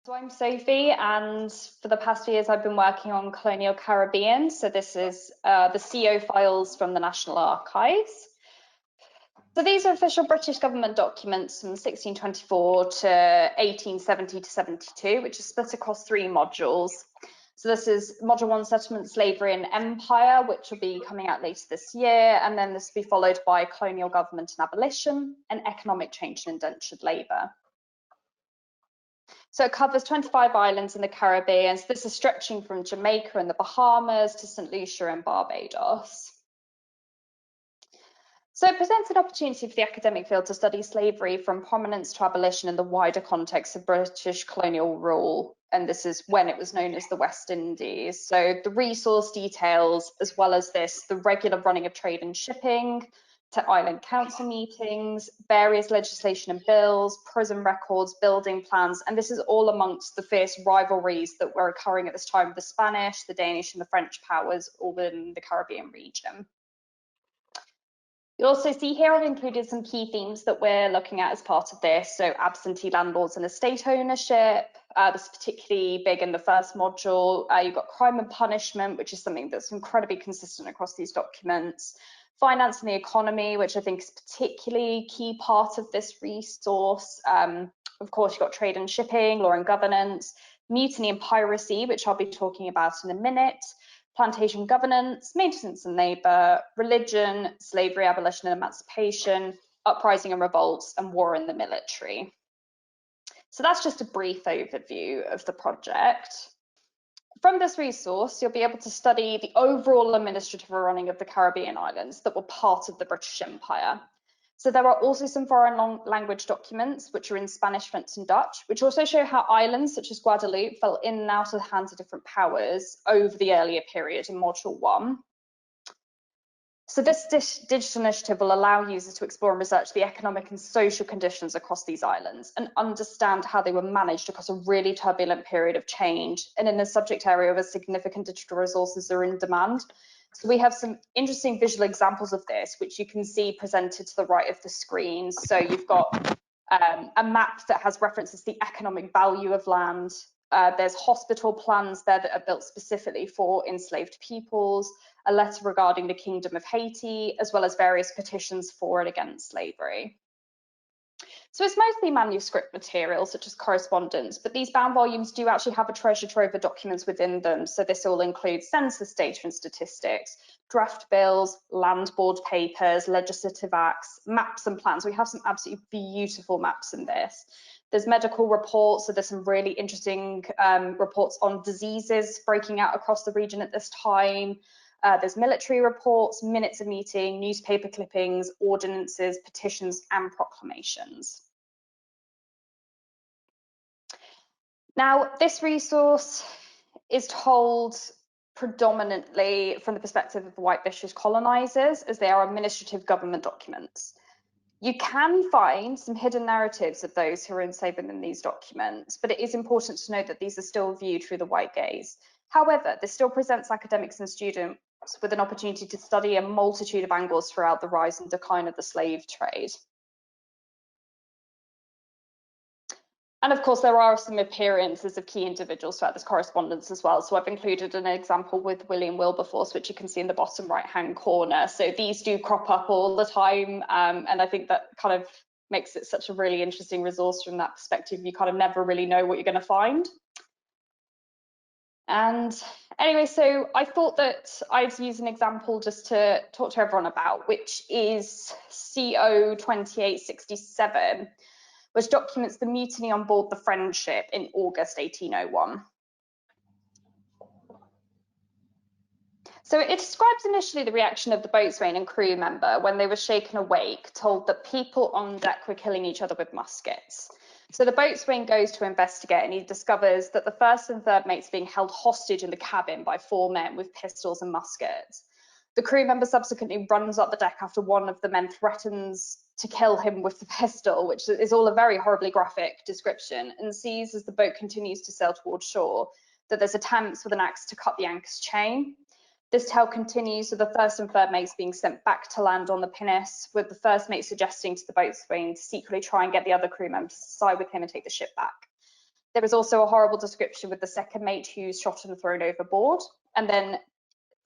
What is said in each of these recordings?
So I'm Sophie, and for the past few years I've been working on Colonial Caribbean. So this is the CO files from the National Archives. So these are official British government documents from 1624 to 1870 to 72, which is split across 3 modules. So this is Module 1, Settlement, Slavery and Empire, which will be coming out later this year, and then this will be followed by Colonial Government and Abolition and Economic Change and Indentured Labour. So it covers 25 islands in the Caribbean. So this is stretching from Jamaica and the Bahamas to St. Lucia and Barbados. So it presents an opportunity for the academic field to study slavery from prominence to abolition in the wider context of British colonial rule. And this is when it was known as the West Indies. So the resource details, as well as this, the regular running of trade and shipping, to island council meetings, various legislation and bills, prison records, building plans, and this is all amongst the fierce rivalries that were occurring at this time with the Spanish, the Danish and the French powers all within the Caribbean region. You'll also see here I've included some key themes that we're looking at as part of this. So absentee landlords and estate ownership. This is particularly big in the first module. You've got crime and punishment, which is something that's incredibly consistent across these documents. Finance and the economy, which I think is particularly key part of this resource. Of course, you've got trade and shipping, law and governance, mutiny and piracy, which I'll be talking about in a minute, plantation governance, maintenance and labour, religion, slavery, abolition and emancipation, uprising and revolts, and war in the military. So that's just a brief overview of the project. From this resource, you'll be able to study the overall administrative running of the Caribbean islands that were part of the British Empire. So there are also some foreign language documents, which are in Spanish, French and Dutch, which also show how islands such as Guadeloupe fell in and out of the hands of different powers over the earlier period in Module 1. So this digital initiative will allow users to explore and research the economic and social conditions across these islands and understand how they were managed across a really turbulent period of change and in a subject area where significant digital resources are in demand. So we have some interesting visual examples of this, which you can see presented to the right of the screen. So you've got a map that has references to the economic value of land. There's hospital plans there that are built specifically for enslaved peoples, a letter regarding the Kingdom of Haiti, as well as various petitions for and against slavery. So it's mostly manuscript material, such as correspondence, but these bound volumes do actually have a treasure trove of documents within them. So this all includes census data and statistics, draft bills, land board papers, legislative acts, maps and plans. We have some absolutely beautiful maps in this. There's medical reports, so there's some really interesting reports on diseases breaking out across the region at this time. There's military reports, minutes of meeting, newspaper clippings, ordinances, petitions, and proclamations. Now, this resource is told predominantly from the perspective of the white British colonisers, as they are administrative government documents. You can find some hidden narratives of those who are enslaved within these documents, but it is important to note that these are still viewed through the white gaze. However, this still presents academics and students with an opportunity to study a multitude of angles throughout the rise and decline of the slave trade. And of course, there are some appearances of key individuals throughout this correspondence as well. So I've included an example with William Wilberforce, which you can see in the bottom right-hand corner. So these do crop up all the time. And I think that kind of makes it such a really interesting resource from that perspective. You kind of never really know what you're going to find. And anyway, so I thought that I'd use an example just to talk to everyone about, which is CO 2867, which documents the mutiny on board the Friendship in August 1801. So it describes initially the reaction of the boatswain and crew member when they were shaken awake, told that people on deck were killing each other with muskets. So the boatswain goes to investigate and he discovers that the first and third mates are being held hostage in the cabin by 4 men with pistols and muskets. The crew member subsequently runs up the deck after one of the men threatens to kill him with the pistol, which is all a very horribly graphic description, and sees as the boat continues to sail towards shore that there's attempts with an axe to cut the anchor's chain. This tale continues with the first and third mates being sent back to land on the pinnace, with the first mate suggesting to the boatswain to secretly try and get the other crew members to side with him and take the ship back. There was also a horrible description with the second mate who's shot and thrown overboard. And then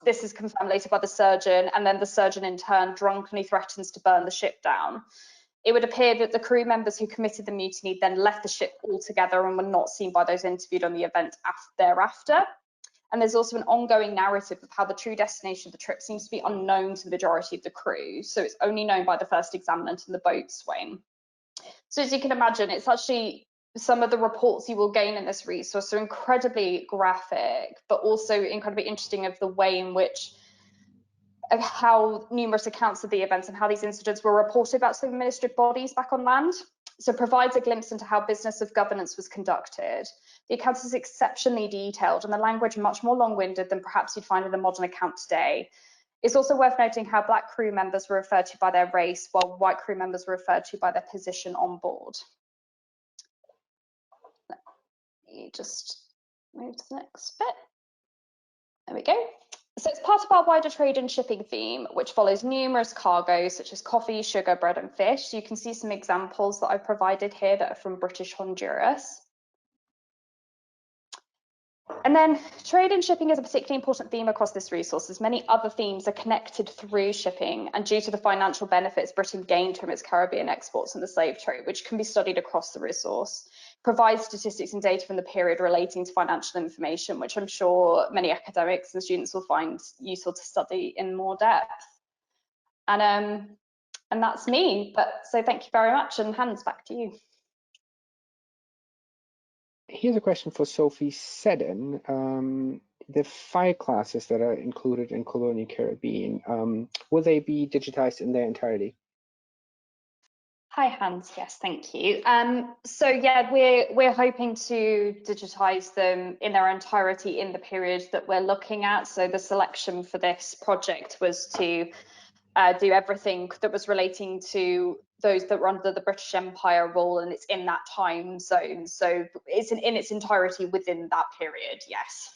this is confirmed later by the surgeon, and then the surgeon in turn drunkenly threatens to burn the ship down. It would appear that the crew members who committed the mutiny then left the ship altogether and were not seen by those interviewed on the event thereafter. And there's also an ongoing narrative of how the true destination of the trip seems to be unknown to the majority of the crew. So it's only known by the first examinant and the boatswain. So as you can imagine, it's actually some of the reports you will gain in this resource are incredibly graphic, but also incredibly interesting of the way in which how numerous accounts of the events and how these incidents were reported back to the administrative bodies back on land. So it provides a glimpse into how business of governance was conducted. The account is exceptionally detailed and the language much more long-winded than perhaps you'd find in a modern account today. It's also worth noting how black crew members were referred to by their race, while white crew members were referred to by their position on board. Let me just move to the next bit. There we go. So it's part of our wider trade and shipping theme, which follows numerous cargoes such as coffee, sugar, bread and fish. So you can see some examples that I've provided here that are from British Honduras. And then trade and shipping is a particularly important theme across this resource, as many other themes are connected through shipping and due to the financial benefits Britain gained from its Caribbean exports and the slave trade, which can be studied across the resource. Provides statistics and data from the period relating to financial information, which I'm sure many academics and students will find useful to study in more depth. And that's me. So thank you very much, and Hans, back to you. Here's a question for Sophie Seddon. The 5 classes that are included in Colonial Caribbean, will they be digitized in their entirety? Hi Hans, yes, thank you. So yeah, we're hoping to digitize them in their entirety in the period that we're looking at. So the selection for this project was to do everything that was relating to those that were under the British Empire rule, and it's in that time zone. So it's in its entirety within that period, yes.